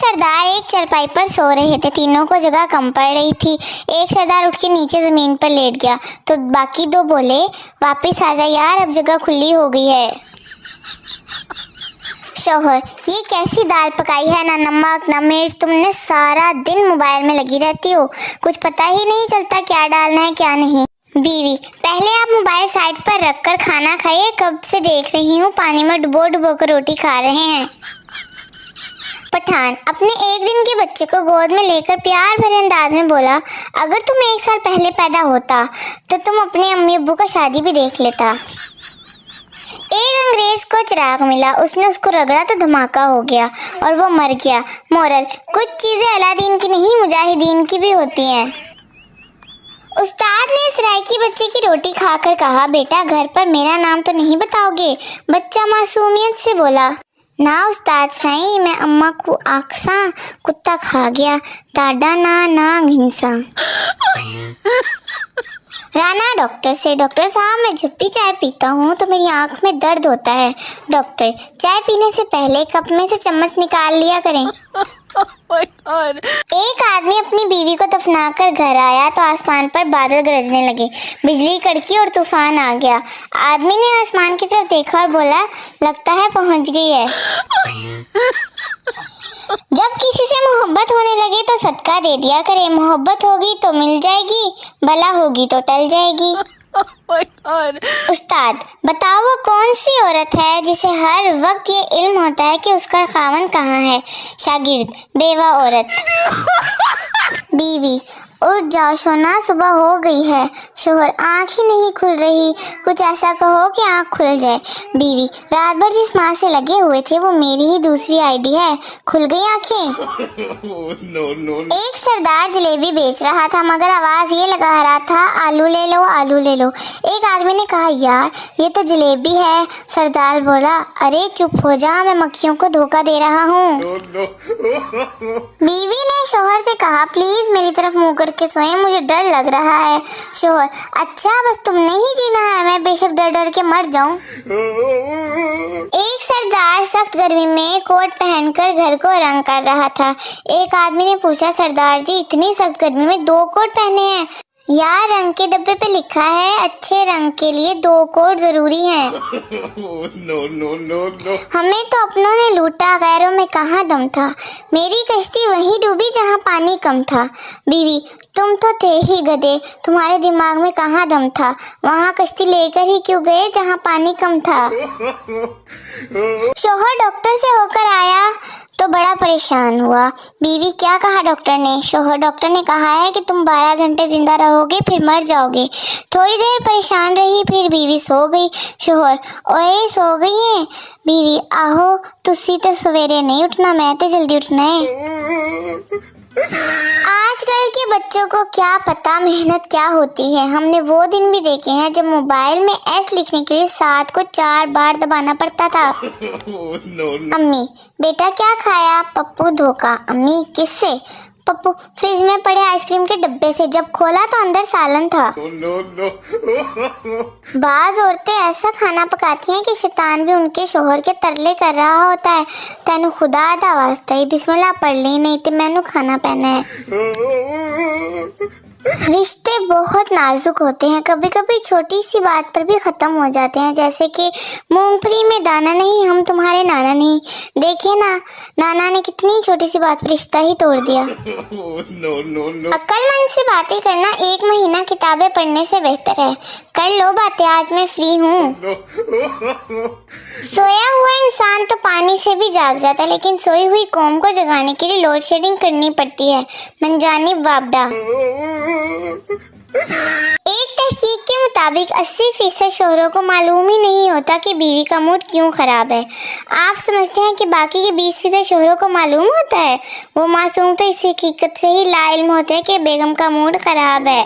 सरदार एक चारपाई पर सो रहे थे। तीनों को जगह कम पड़ रही थी। एक सरदार उठ के नीचे जमीन पर लेट गया तो बाकी दो बोले, वापस आ जा यार, अब जगह खुली हो गई है। शौहर, ये कैसी दाल पकाई है, ना नमक ना मिर्च, तुमने सारा दिन मोबाइल में लगी रहती हो, कुछ पता ही नहीं चलता क्या डालना है क्या नहीं। बीवी, पहले आप मोबाइल साइड पर रखकर खाना खाइए, कब से देख रही हूँ पानी में डुबो डुबो कर रोटी खा रहे हैं। पठान अपने एक दिन के बच्चे को गोद में लेकर प्यार भरे अंदाज में बोला, अगर तुम 1 साल पहले पैदा होता तो तुम अपने अम्मी अब्बू का शादी भी देख लेता। एक अंग्रेज को चिराग मिला, उसने उसको रगड़ा तो धमाका हो गया और वो मर गया। मोरल, कुछ चीजें अलादीन की नहीं मुजाहिदीन की भी होती हैं। उस्ताद ने सराइकी बच्चे की रोटी खाकर कहा, बेटा घर पर मेरा नाम तो नहीं बताओगे? बच्चा मासूमियत से बोला, ना उस्ताद साईं, मैं अम्मा को आखसा कुत्ता खा गया, डाडा ना घिंसा। राना डॉक्टर से, डॉक्टर साहब मैं जब भी चाय पीता हूँ तो मेरी आंख में दर्द होता है। डॉक्टर, चाय पीने से पहले कप में से चम्मच निकाल लिया करें। एक आदमी अपनी बीवी को दफनाकर घर आया तो आसमान पर बादल गरजने लगे, बिजली कड़की और तूफान आ गया। आदमी ने आसमान की तरफ देखा और बोला, लगता है पहुंच गई है। जब किसी से मोहब्बत होने लगे तो सदका दे दिया करे, मोहब्बत होगी तो मिल जाएगी, बला होगी तो टल जाएगी। उस्ताद, बताओ वो कौन सी औरत है जिसे हर वक्त ये इल्म होता है कि उसका खावन कहाँ है? शागिर्द, बेवा औरत। बीवी, उठ जाओ सोना, सुबह हो गई है। शोहर, आँख ही नहीं खुल रही, कुछ ऐसा कहो कि आँख खुल जाए। बीवी, रात भर जिस माँ से लगे हुए थे वो मेरी ही दूसरी आईडी है, खुल गई आँखें। एक सरदार जलेबी बेच रहा था मगर आवाज ये लगा रहा था, आलू ले लो आलू ले लो। एक आदमी ने कहा, यार ये तो जलेबी है। सरदार बोला, अरे चुप हो जा, मैं मक्खियों को धोखा दे रहा हूँ। बीवी ने शोहर से कहा, प्लीज मेरी तरफ मुँह करके सोए, मुझे डर लग रहा है। शोहर, अच्छा बस तुमने ही जीना है, मैं बेशक डर डर के मर जाऊं। एक सरदार सख्त गर्मी में कोट पहनकर घर को रंग कर रहा था। एक आदमी ने पूछा, सरदार जी इतनी सख्त गर्मी में 2 कोट पहने हैं? यार रंग के डब्बे पे लिखा है अच्छे रंग के लिए 2 कोट जरूरी हैं। हमें तो अपनों ने लूटा, गैरों में कहाँ दम था। मेरी कश्ती वहीं डूबी जहाँ पानी कम था। बीवी, तुम तो थे ही गधे, तुम्हारे दिमाग में कहाँ दम था, वहाँ कश्ती लेकर ही क्यों गए जहाँ पानी कम था। शौहर डॉक्टर से होकर आया तो बड़ा परेशान हुआ। बीवी, क्या कहा डॉक्टर ने? शौहर, डॉक्टर ने कहा है कि तुम 12 घंटे जिंदा रहोगे फिर मर जाओगे। थोड़ी देर परेशान रही फिर बीवी सो गई। शौहर, ओए सो गई है? बीवी, आहो तुसी तो सवेरे नहीं उठना, मैं तो जल्दी उठना है। आजकल के बच्चों को क्या पता मेहनत क्या होती है। हमने वो दिन भी देखे हैं जब मोबाइल में एस लिखने के लिए 7 को 4 बार दबाना पड़ता था। अम्मी, बेटा क्या खाया? पप्पू, धोखा। अम्मी, किससे? पप्पू, फ्रिज में पड़े आइसक्रीम के डब्बे से, जब खोला तो अंदर सालन था। बाज औरतें ऐसा खाना पकाती हैं कि शैतान भी उनके शोहर के तरले कर रहा होता है, तेनू खुदा दा वास्ता ही बिस्मिल्लाह पढ़ ली, नहीं तो मैनू खाना पैना है। रिश्ते बहुत नाजुक होते हैं, कभी कभी छोटी सी बात पर भी खत्म हो जाते हैं, जैसे कि मूंगफली में दाना नहीं, हम तुम्हारे नाना नहीं। देखिए ना, नाना ने कितनी छोटी सी बात पर रिश्ता ही तोड़ दिया। अक्लमंद से बातें करना 1 महीना किताबें पढ़ने से बेहतर है। कर लो बातें, आज मैं फ्री हूँ। सोया हुआ इंसान तो पानी से भी जाग जाता, लेकिन सोई हुई कौम को जगाने के लिए लोड शेडिंग करनी पड़ती है। मंजानिब वाबडा। एक तहकीक के मुताबिक 80% शोहरों को मालूम ही नहीं होता कि बीवी का मूड क्यों खराब है। आप समझते हैं कि बाकी के 20% शोहरों को मालूम होता है? वो मासूम तो इस हकीकत से ही लाइल्म होते हैं कि बेगम का मूड खराब है।